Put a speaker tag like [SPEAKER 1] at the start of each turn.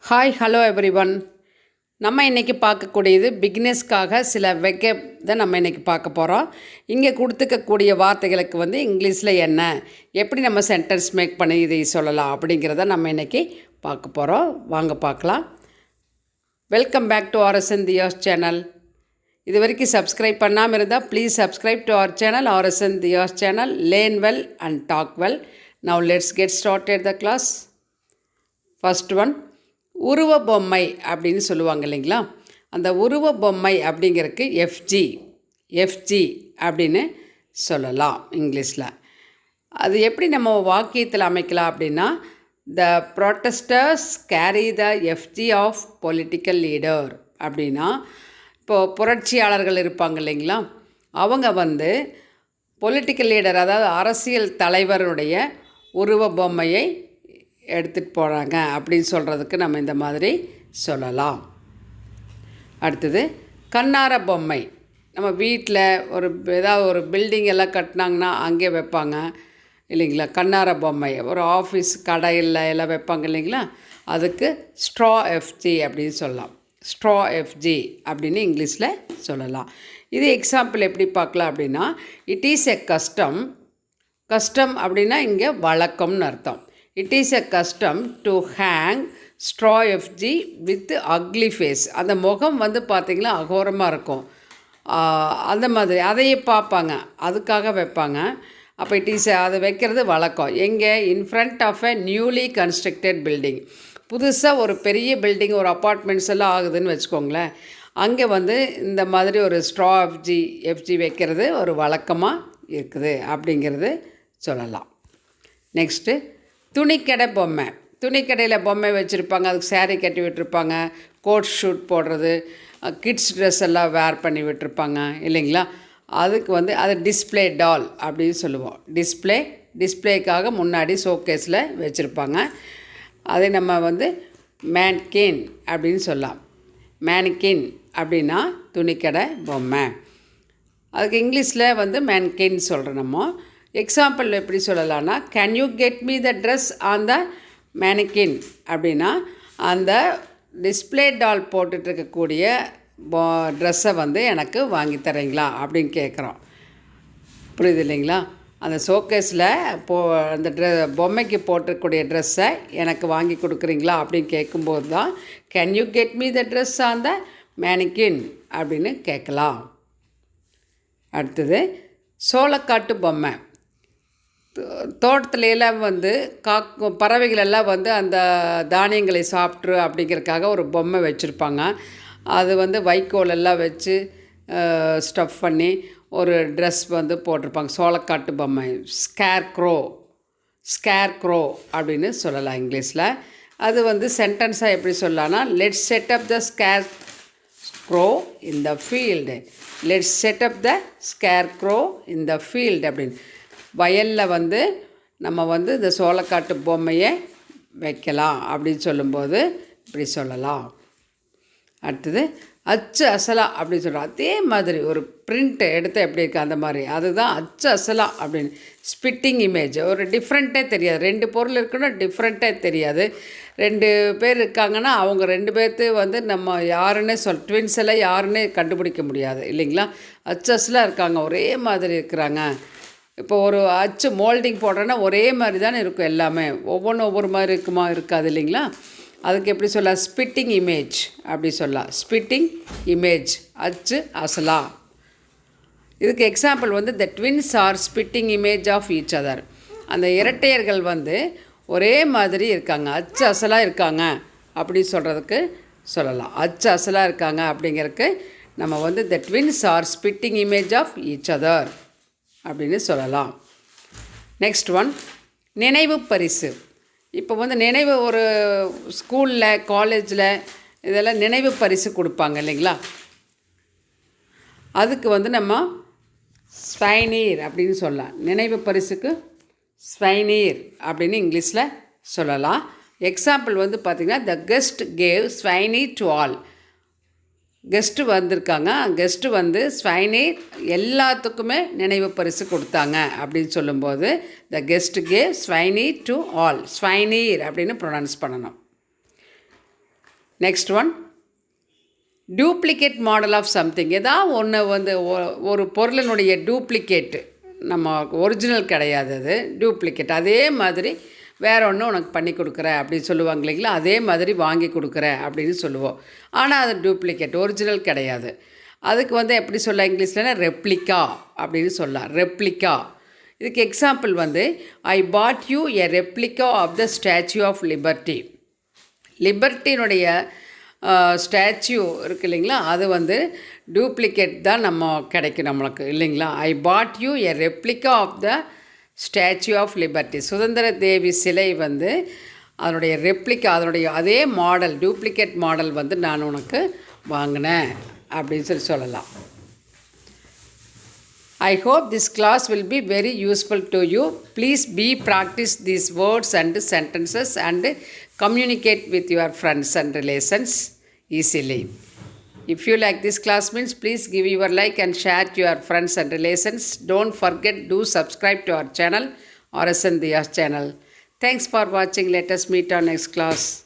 [SPEAKER 1] Hi hello everyone. நம்ம இன்றைக்கி பார்க்கக்கூடியது பிகினர்ஸ்க்காக சில வெக்கப் தான் நம்ம இன்றைக்கி பார்க்க போகிறோம். இங்கே கொடுத்துக்கக்கூடிய வார்த்தைகளுக்கு இங்கிலீஷில் என்ன, எப்படி நம்ம சென்டென்ஸ் மேக் பண்ணி இதை சொல்லலாம் அப்படிங்கிறத நம்ம இன்றைக்கி பார்க்க போகிறோம். வாங்க பார்க்கலாம். Welcome back to RSN Thiyas channel. இது வரைக்கும் சப்ஸ்கிரைப் பண்ணாமல் இருந்தால் please subscribe to our channel RSN Thiyas channel. Learn well and talk well. Now let's get started the class. First one, உருவ பொம்மை அப்படின்னு சொல்லுவாங்க இல்லைங்களா. அந்த உருவ பொம்மை அப்படிங்கிறதுக்கு எஃப்ஜி அப்படின்னு சொல்லலாம் இங்கிலீஷில். அது எப்படி நம்ம வாக்கியத்தில் அமைக்கலாம் அப்படின்னா, the protesters carry the effigy of political leader அப்படின்னா, இப்போது புரட்சியாளர்கள் இருப்பாங்க இல்லைங்களா, அவங்க பொலிட்டிக்கல் லீடர், அதாவது அரசியல் தலைவருடைய உருவ பொம்மையை எடுத்துகிட்டு போகிறாங்க அப்படின்னு சொல்கிறதுக்கு நம்ம இந்த மாதிரி சொல்லலாம். அடுத்தது, கண்ணார பொம்மை. நம்ம வீட்டில் ஏதாவது ஒரு பில்டிங் எல்லாம் கட்டினாங்கன்னா அங்கே வைப்பாங்க இல்லைங்களா, கண்ணார பொம்மை. ஒரு ஆஃபீஸ் கடையில் எல்லாம் வைப்பாங்க இல்லைங்களா, அதுக்கு ஸ்ட்ரா எஃப்ஜி அப்படின்னு சொல்லலாம். ஸ்ட்ரா எஃப்ஜி அப்படின்னு இங்கிலீஷில் சொல்லலாம். இது எக்ஸாம்பிள் எப்படி பார்க்கலாம் அப்படின்னா, இட் இஸ் எ கஸ்டம் அப்படின்னா இங்கே வழக்கம்னு அர்த்தம். It is a custom to hang straw FG with ugly face. அந்த முகம் பார்த்திங்கன்னா அகோரமாக இருக்கும். அந்த மாதிரி அதையே பார்ப்பாங்க, அதுக்காக வைப்பாங்க. அப்போ அதை வைக்கிறது வழக்கம். எங்கே? In front of a newly constructed building. புதுசாக ஒரு பெரிய பில்டிங், ஒரு அப்பார்ட்மெண்ட்ஸ் எல்லாம் ஆகுதுன்னு வச்சுக்கோங்களேன். அங்கே இந்த மாதிரி ஒரு ஸ்ட்ரா எஃப்ஜி வைக்கிறது ஒரு வழக்கமாக இருக்குது அப்படிங்கிறது சொல்லலாம். நெக்ஸ்ட்டு, துணிக்கடை பொம்மை. துணிக்கடையில் பொம்மை வச்சுருப்பாங்க, அதுக்கு சேரீ கட்டி விட்டுருப்பாங்க, கோட் ஷூட் போடுறது, கிட்ஸ் ட்ரெஸ் எல்லாம் வேர் பண்ணி விட்டுருப்பாங்க இல்லைங்களா. அதுக்கு அது டிஸ்பிளே டால் அப்படின்னு சொல்லுவோம். டிஸ்பிளேக்காக முன்னாடி ஷோகேஸில் வச்சுருப்பாங்க. அதை நம்ம மேன்கின் அப்படின்னு சொல்லலாம். மேனிக்கின் அப்படின்னா துணிக்கடை பொம்மை. அதுக்கு இங்கிலீஷில் மேன்கின் சொல்கிறோம் நம்ம. எக்ஸாம்பிள் எப்படி சொல்லலாம்னா, can you get me the dress on the மேனிக்கின் அப்படின்னா, அந்த டிஸ்பிளே டால் போட்டுட்ருக்கக்கூடிய ட்ரெஸ்ஸை எனக்கு வாங்கி தரீங்களா அப்படின்னு கேட்குறோம். புரியுது இல்லைங்களா. அந்த ஷோகேஸில் அந்த பொம்மைக்கு போட்டிருக்கக்கூடிய ட்ரெஸ்ஸை எனக்கு வாங்கி கொடுக்குறீங்களா அப்படின்னு கேட்கும்போது தான் can you get me the dress on the மேனிக்கின் அப்படின்னு கேட்கலாம். அடுத்தது, சோளக்காட்டு பொம்மை. தோட்டத்துலலாம் பறவைகள் எல்லாம் அந்த தானியங்களை சாப்பிட்ரு அப்படிங்கிறதுக்காக ஒரு பொம்மை வச்சுருப்பாங்க. அது வைக்கோல் எல்லாம் வச்சு ஸ்டஃப் பண்ணி ஒரு ட்ரெஸ் போட்டிருப்பாங்க. சோளக்காட்டு பொம்மை. ஸ்கேர் க்ரோ அப்படின்னு சொல்லலாம் இங்கிலீஷில். அது சென்டென்ஸாக எப்படி சொல்லலாம்னா, let's set up the scarecrow in the field. Let's set up the scarecrow in the field அப்படின்னு. வயலில் நம்ம இந்த சோளக்காட்டு பொம்மையை வைக்கலாம் அப்படின்னு சொல்லும்போது இப்படி சொல்லலாம். அடுத்தது, அச்சு அசலா அப்படின்னு சொல்கிறோம். அதே மாதிரி ஒரு பிரிண்ட்டு எடுத்து எப்படி இருக்குது அந்த மாதிரி, அதுதான் அச்சு அசலா அப்படின்னு. Spitting image. ஒரு டிஃப்ரெண்ட்டே தெரியாது. 2 பொருள் இருக்குன்னா டிஃப்ரெண்ட்டே தெரியாது. 2 பேர் இருக்காங்கன்னா அவங்க 2 பேர்த்து நம்ம யாருன்னே ட்வின்ஸ் எல்லாம் யாருன்னே கண்டுபிடிக்க முடியாது இல்லைங்களா. அச்சு அசலாக இருக்காங்க, ஒரே மாதிரி இருக்கிறாங்க. இப்போ ஒரு அச்சு மோல்டிங் போடுறேன்னா ஒரே மாதிரி தானே இருக்கும் எல்லாமே, ஒவ்வொன்றும் ஒவ்வொரு மாதிரி இருக்காது இல்லைங்களா. அதுக்கு எப்படி சொல்லலாம்? ஸ்பிட்டிங் இமேஜ் அப்படி சொல்லலாம். ஸ்பிட்டிங் இமேஜ், அச்சு அசலா. இதுக்கு example the twins are spitting image of each other. அந்த இரட்டையர்கள் ஒரே மாதிரி இருக்காங்க, அச்சு அசலாக இருக்காங்க அப்படி சொல்கிறதுக்கு சொல்லலாம். அச்சு அசலாக இருக்காங்க அப்படிங்கிறதுக்கு நம்ம the twins are spitting image of each other அப்படின்னு சொல்லலாம். நெக்ஸ்ட் ஒன், நினைவு பரிசு. இப்போ நினைவு ஒரு ஸ்கூலில் காலேஜில் இதெல்லாம் நினைவு பரிசு கொடுப்பாங்க இல்லைங்களா. அதுக்கு நம்ம ஸ்வைனீர் அப்படின்னு சொல்லலாம். நினைவு பரிசுக்கு ஸ்வைனீர் அப்படின்னு இங்கிலீஷில் சொல்லலாம். எக்ஸாம்பிள் பார்த்திங்கன்னா, the guest gave souvenir to all. Guest வந்திருக்காங்க, கெஸ்ட்டு ஸ்வைனீர் எல்லாத்துக்குமே நினைவு பரிசு கொடுத்தாங்க அப்படின்னு சொல்லும்போது the guest gave souvenir to all. Souvenir அப்படின்னு ப்ரொனவுன்ஸ் பண்ணணும். Next one, duplicate model of something. ஏதாவது ஒன்று வந்து ஒரு பொருளினுடைய டூப்ளிகேட்டு, நம்ம ஒரிஜினல் கிடையாது, அது டூப்ளிகேட். அதே மாதிரி வேறு ஒன்று உனக்கு பண்ணி கொடுக்குறேன் அப்படின்னு சொல்லுவாங்க இல்லைங்களா, அதே மாதிரி வாங்கி கொடுக்குறேன் அப்படின்னு சொல்லுவோம். ஆனால் அது டூப்ளிகேட், ஒரிஜினல் கிடையாது. அதுக்கு வந்து எப்படி சொல்ல இங்கிலீஷ்லனா ரெப்ளிகா அப்படின்னு சொல்லலாம். ரெப்ளிகா. இதுக்கு எக்ஸாம்பிள் வந்து, I bought you a replica of the Statue of Liberty. லிபர்ட்டினுடைய ஸ்டாச்சு இருக்குது இல்லைங்களா, அது வந்து டூப்ளிகேட் தான் நம்ம கிடைக்கும் நம்மளுக்கு இல்லைங்களா. I bought you a replica of the Statue of Liberty. சுதந்திர தேவி சிலை வந்து அதனுடைய ரெப்ளிகா, அதனுடைய அதே மாடல், டூப்ளிகேட் மாடல் வந்து நான் உனக்கு வாங்கினேன் அப்படின்னு சொல்லலாம். I hope this class will be very useful to you. Please practice these words and sentences and communicate with your friends and relations easily. If you like this class means, please give your like and share to your friends and relations. Don't forget to subscribe to our channel or Sandhya's channel. Thanks for watching. Let us meet on next class.